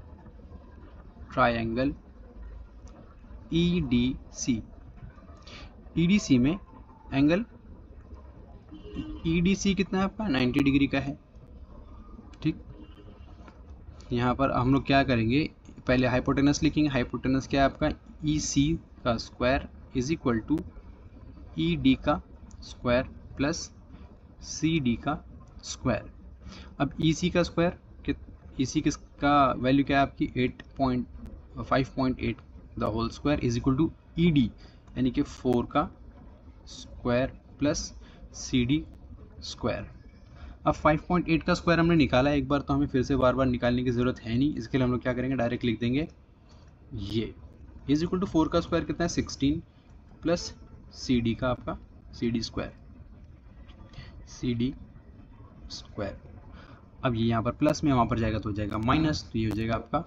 ट्रायंगल EDC में एंगल EDC कितना है आपका 90 डिग्री का है, ठीक। यहाँ पर हम लोग क्या करेंगे, पहले हाइपोटेनस लिखेंगे। हाइपोटेनस क्या है आपका, EC का square is equal to ED का स्क्वायर प्लस CD का स्क्वायर। अब EC का स्क्वायर, EC किसका वैल्यू क्या है आपकी 5.8 the whole square is equal to ED यानी कि 4 का स्क्वायर प्लस CD स्क्वायर। अब 5.8 का स्क्वायर हमने निकाला है एक बार, तो हमें फिर से बार बार निकालने की ज़रूरत है नहीं, इसके लिए हम लोग क्या करेंगे, डायरेक्ट लिख देंगे ये इज इक्वल टू 4 का स्क्वायर कितना है 16 प्लस CD का आपका CD स्क्वायर। अब ये यहाँ पर प्लस में, वहाँ पर जाएगा तो हो जाएगा माइनस, तो ये हो जाएगा आपका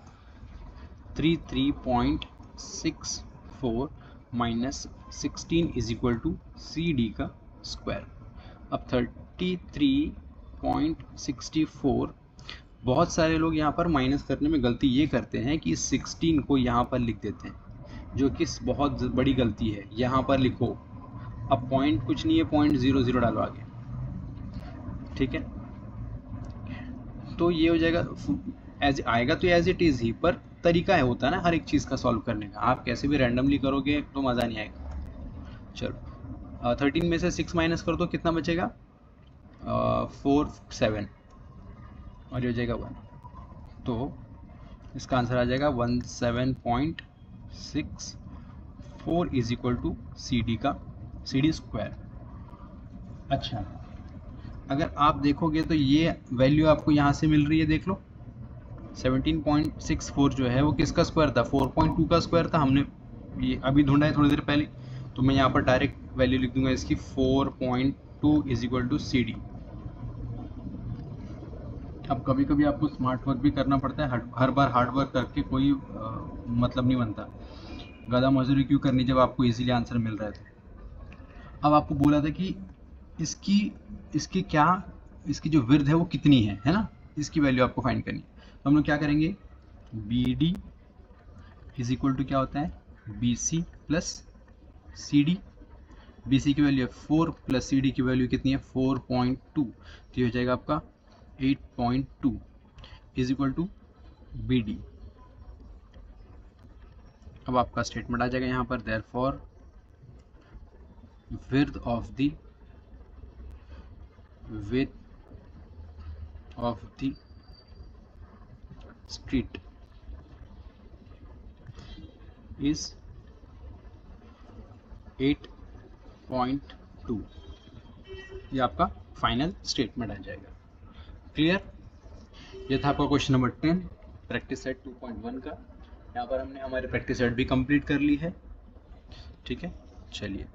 33.64 minus 16 is equal to CD का स्क्वायर। अब 33.64, बहुत सारे लोग यहाँ पर माइनस करने में गलती ये करते हैं कि 16 को यहाँ पर लिख देते हैं, जो कि बहुत बड़ी गलती है। यहाँ पर लिखो, अब पॉइंट कुछ नहीं है, 0.00 डालो आगे, ठीक है। तो ये हो जाएगा एज आएगा तो एज इट इज़ ही, पर तरीका है होता है ना हर एक चीज़ का सॉल्व करने का, आप कैसे भी रैंडमली करोगे तो मज़ा नहीं आएगा। चलो 13 में से 6 माइनस कर दो, कितना बचेगा 4 7, और ये हो जाएगा 1, तो इसका आंसर आ जाएगा 17.4 0.64 is equal to CD square. अच्छा, अगर आप देखोगे तो ये वैल्यू आपको यहाँ से मिल रही है, देख लो 17.64 जो है वो किसका स्क्वायर था, 4.2 का स्क्वायर था। हमने ये अभी ढूंढा है थोड़ी देर पहले, तो मैं यहाँ पर डायरेक्ट वैल्यू लिख दूंगा इसकी 4.2 इज इक्वल टू CD। अब कभी कभी आपको स्मार्ट वर्क भी करना पड़ता है, हर बार हार्ड वर्क करके कोई मतलब नहीं बनता, गधा मजदूरी क्यों करनी जब आपको इजीली आंसर मिल रहा है। तो अब आपको बोला था कि इसकी इसकी क्या इसकी जो विड्थ है वो कितनी है ना, इसकी वैल्यू आपको फाइंड करनी है। तो हम लोग क्या करेंगे, BD इज इक्वल टू क्या होता है, BC प्लस CD। BC की वैल्यू है 4 प्लस CD की वैल्यू कितनी है 4.2, तो ये हो जाएगा आपका 8.2 इज इक्वल टू BD। अब आपका स्टेटमेंट आ जाएगा यहाँ पर, therefore width of the street is 8.2। ये आपका फाइनल स्टेटमेंट आ जाएगा। क्लियर? ये था आपका क्वेश्चन नंबर 10 प्रैक्टिस सेट 2.1 का। यहाँ पर हमने हमारी प्रैक्टिस सेट भी कंप्लीट कर ली है। ठीक है, चलिए।